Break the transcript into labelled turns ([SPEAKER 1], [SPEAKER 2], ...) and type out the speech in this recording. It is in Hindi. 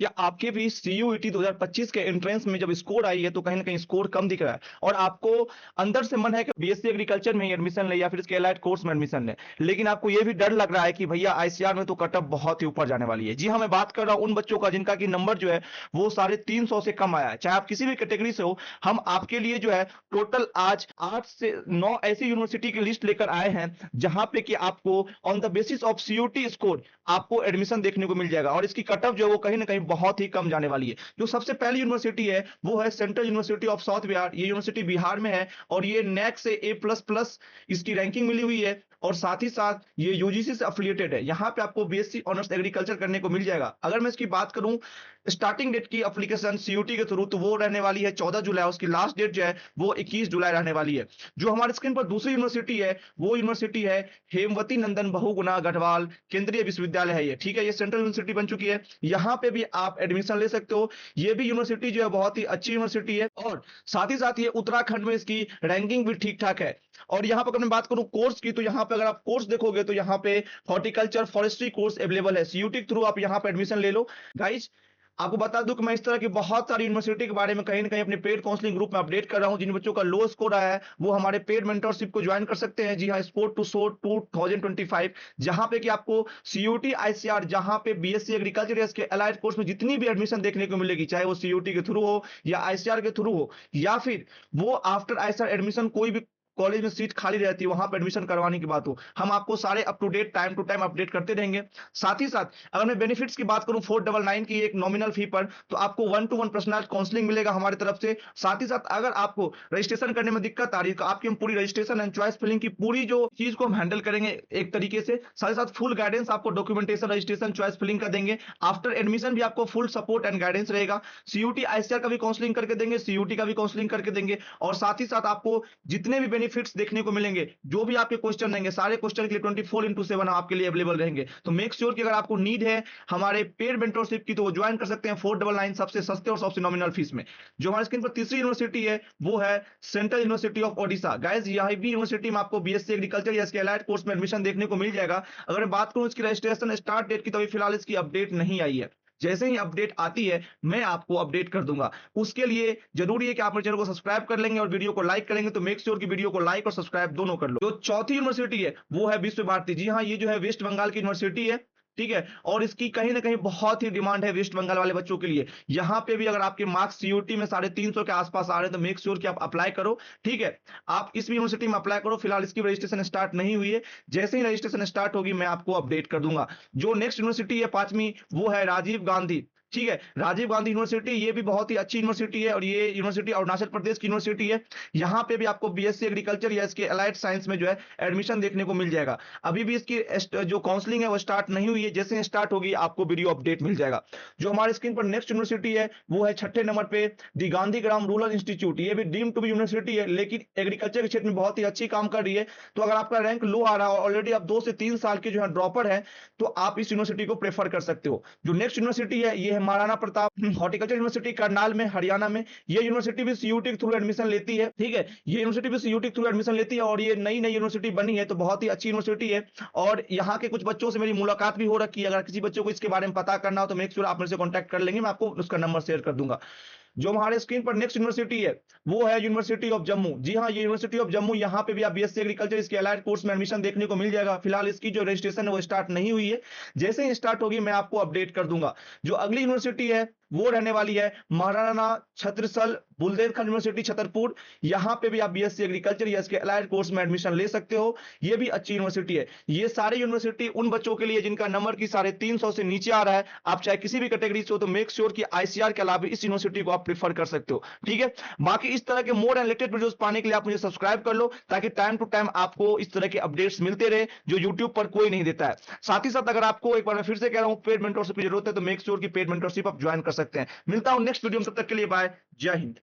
[SPEAKER 1] या आपके भी सीयूईटी 2025 के एंट्रेंस में जब स्कोर आई है तो कहीं ना कहीं स्कोर कम दिख रहा है और आपको अंदर से मन है कि बीएससी एग्रीकल्चर में ही एडमिशन ले या फिर इसके एलाइड कोर्स में एडमिशन ले, लेकिन आपको ये भी डर लग रहा है कि भैया आईसीआर में तो कट ऑफ बहुत ही ऊपर जाने वाली है। जी हाँ, मैं बात कर रहा हूँ उन बच्चों का जिनका कि नंबर जो है वो 350 से कम आया है, चाहे आप किसी भी कैटेगरी से हो। हम आपके लिए जो है टोटल आज 8 से 9 ऐसी यूनिवर्सिटी की लिस्ट लेकर आए हैं जहां पे कि आपको on the basis of CUT score आपको एडमिशन देखने को मिल जाएगा और इसकी कट ऑफ जो है वो कहीं ना कहीं बहुत ही कम जाने वाली है। जो सबसे पहली यूनिवर्सिटी है वो है central university of south Bihar. ये यूनिवर्सिटी बिहार में है और ये नैक से A++ इसकी रैंकिंग मिली हुई है और साथ ही साथ ये यूजीसी से एफिलिएटेड है। यहाँ पे आपको बीएससी ऑनर्स एग्रीकल्चर करने को मिल जाएगा। अगर मैं इसकी बात करूं स्टार्टिंग डेट की एप्लीकेशन सीयूटी के थ्रू, तो वो रहने वाली है 14 जुलाई। उसकी लास्ट डेट जो है वो 21 जुलाई रहने वाली है। जो हमारे स्क्रीन पर दूसरी यूनिवर्सिटी है वो यूनिवर्सिटी है हेमवती नंदन बहुगुणा गढ़वाल केंद्रीय विश्वविद्यालय है ये, ठीक है। ये सेंट्रल यूनिवर्सिटी बन चुकी है, यहाँ पे भी आप एडमिशन ले सकते हो। ये भी यूनिवर्सिटी जो है बहुत ही अच्छी यूनिवर्सिटी है और साथ ही साथ ये उत्तराखंड में इसकी रैंकिंग भी ठीक ठाक है। और यहाँ पर अगर मैं बात करूं कोर्स की, तो यहाँ पे अगर आप कोर्स देखोगे तो यहाँ पे हॉर्टिकल्चर फॉरेस्ट्री कोर्स अवेलेबल है। सीयूटी के थ्रू आप यहाँ पे एडमिशन ले लो। गाइज आपको बता दूं कि मैं इस तरह की बहुत सारी यूनिवर्सिटी के बारे में कहीं ना कहीं अपने पेड काउंसलिंग ग्रुप में अपडेट कर रहा हूं। जिन बच्चों का लो स्कोर आया है वो हमारे पेड मेंटरशिप को ज्वाइन कर सकते हैं। जी हाँ, स्पोर्ट टू शो 2025, जहां पे कि आपको सीयूटी आईसीआर, जहां पे बीएससी एग्रीकल्चर के अलाइड कोर्स में जितनी भी एडमिशन देखने को मिलेगी, चाहे वो सीयूटी के थ्रू हो या आईसीआर के थ्रू हो या फिर वो आफ्टर आईसीआर एडमिशन कोई भी कॉलेज में सीट खाली रहती है वहां पर एडमिशन करवाने की बात हो, हम आपको सारे up to date time to time update करते रहेंगे। साथ ही साथ अगर मैं बेनिफिट्स की बात करूं 499 की एक नॉमिनल फी पर, तो आपको 1-to-1 पर्सनल काउंसलिंग मिलेगा हमारी तरफ से। साथ ही साथ अगर आपको रजिस्ट्रेशन करने में दिक्कत आ रही है तो आपकी हम पूरी रजिस्ट्रेशन एंड चॉइस फिलिंग की पूरी जो चीज को हम हैंडल करेंगे एक तरीके से। साथ ही साथ फुल गाइडेंस आपको डॉक्यूमेंटेशन रजिस्ट्रेशन चॉइस फिलिंग का देंगे। आफ्टर एडमिशन भी आपको फुल सपोर्ट एंड गाइडेंस रहेगा। सीयूटी आईसीआर का भी काउंसलिंग करके देंगे, सीयूटी का भी काउंसलिंग करके देंगे और साथ ही साथ आपको जितने भी बेनिफिट्स देखने को मिलेंगे, जो भी आपके क्वेश्चन रहेंगे, सारे क्वेश्चन के लिए 24/7 आपके लिए अवेलेबल रहेंगे। तो मेक श्योर कि अगर आपको नीड है हमारे पेड मेंटरशिप की तो वो ज्वाइन कर सकते हैं 499 सबसे सस्ते और सबसे नॉमिनल फीस में। जो हमारे स्क्रीन पर तीसरी यूनिवर्सिटी है वो है central university of Odisha. Guys यह भी यूनिवर्सिटी में आपको बीएससी एग्रीकल्चर या इसके अलाइड कोर्स में एडमिशन देखने को मिल जाएगा। अगर मैं बात करूं इसकी रजिस्ट्रेशन स्टार्ट डेट की, तो अभी फिलहाल इसकी अपडेट नहीं आई है। जैसे ही अपडेट आती है मैं आपको अपडेट कर दूंगा। उसके लिए जरूरी है कि आप मेरे चैनल को सब्सक्राइब कर लेंगे और वीडियो को लाइक करेंगे, तो मेक श्योर कि वीडियो को लाइक और सब्सक्राइब दोनों कर लो। जो चौथी यूनिवर्सिटी है वो है विश्व भारती। जी हाँ, ये जो है वेस्ट बंगाल की यूनिवर्सिटी है, ठीक है। और इसकी कहीं ना कहीं बहुत ही डिमांड है वेस्ट बंगाल वाले बच्चों के लिए। यहाँ पे भी अगर आपके मार्क्स सीयूटी में 350 के आसपास आ रहे हैं तो मेक श्योर कि आप अप्लाई करो, ठीक है। आप इस यूनिवर्सिटी में अप्लाई करो। फिलहाल इसकी रजिस्ट्रेशन स्टार्ट नहीं हुई है, जैसे ही रजिस्ट्रेशन स्टार्ट होगी मैं आपको अपडेट कर दूंगा। जो नेक्स्ट यूनिवर्सिटी है पांचवी, वो है राजीव गांधी, ठीक है। राजीव गांधी यूनिवर्सिटी ये भी बहुत ही अच्छी यूनिवर्सिटी है और ये यूनिवर्सिटी अरुणाचल प्रदेश की यूनिवर्सिटी है। यहाँ पे भी आपको बीएससी एग्रीकल्चर या इसके अलाइड साइंस में जो है एडमिशन देखने को मिल जाएगा। अभी भी इसकी जो काउंसलिंग है वो स्टार्ट नहीं हुई है, जैसे स्टार्ट होगी आपको वीडियो अपडेट मिल जाएगा। जो हमारे स्क्रीन पर नेक्स्ट यूनिवर्सिटी है वो है छठे नंबर पे दी गांधीग्राम रूरल इंस्टीट्यूट। ये भी डीम टू बी यूनिवर्सिटी है, लेकिन एग्रीकल्चर के क्षेत्र में बहुत ही अच्छी काम कर रही है। तो अगर आपका रैंक लो आ रहा है, ऑलरेडी आप 2 से 3 साल के जो है ड्रॉपर है, तो आप इस यूनिवर्सिटी को प्रेफर कर सकते हो। जो नेक्स्ट यूनिवर्सिटी है ये है महाराणा प्रताप हॉर्टिकल्चर यूनिवर्सिटी करनाल में हरियाणा में। ये यूनिवर्सिटी भी सीयूटी के थ्रू एडमिशन लेती है, ठीक है। ये यूनिवर्सिटी भी सीयूटी के थ्रू एडमिशन लेती है और ये नई नई यूनिवर्सिटी बनी है, तो बहुत ही अच्छी यूनिवर्सिटी है। और यहाँ के कुछ बच्चों से मेरी मुलाकात भी हो रखी है। अगर किसी बच्चों को इसके बारे में पता करना हो तो मेक श्योर आप मेरे से कांटेक्ट कर लेंगे, मैं आपको उसका नंबर शेयर कर दूंगा। जो हमारे स्क्रीन पर नेक्स्ट यूनिवर्सिटी है वो है यूनिवर्सिटी ऑफ जम्मू। जी हाँ, ये यूनिवर्सिटी ऑफ जम्मू, यहाँ पे भी आप बीएससी एग्रीकल्चर इसके अलाइड कोर्स में एडमिशन देखने को मिल जाएगा। फिलहाल इसकी जो रजिस्ट्रेशन है वो स्टार्ट नहीं हुई है, जैसे ही स्टार्ट होगी मैं आपको अपडेट कर दूंगा। जो अगली यूनिवर्सिटी है वो रहने वाली है महाराणा छत्रसल बुंदेलखंड यूनिवर्सिटी छतरपुर। यहाँ पे भी आप बीएससी एग्रीकल्चर या इसके अलाइड कोर्स में एडमिशन ले सकते हो। ये भी अच्छी यूनिवर्सिटी है। ये सारी यूनिवर्सिटी उन बच्चों के लिए जिनका नंबर की 350 से नीचे आ रहा है, आप चाहे किसी भी कैटेगरी से हो, तो मेक श्योर कि आईसीआर के अलावा इस यूनिवर्सिटी को आप प्रीफर कर सकते हो, ठीक है। बाकी इस तरह के मोर एंड लेटेस्ट वीडियोस पाने के लिए आप मुझे सब्सक्राइब कर लो, ताकि टाइम टू टाइम आपको इस तरह के अपडेट्स मिलते रहे जो यूट्यूब पर कोई नहीं देता है। साथ ही साथ अगर आपको एक बार मैं फिर से कह रहा हूं पेड मेंटरशिप की जरूरत है तो मेक श्योर कि पेड मेंटरशिप आप ज्वाइन कर सकते हैं। मिलता हूं नेक्स्ट वीडियो में, तब तक के लिए बाय, जय हिंद।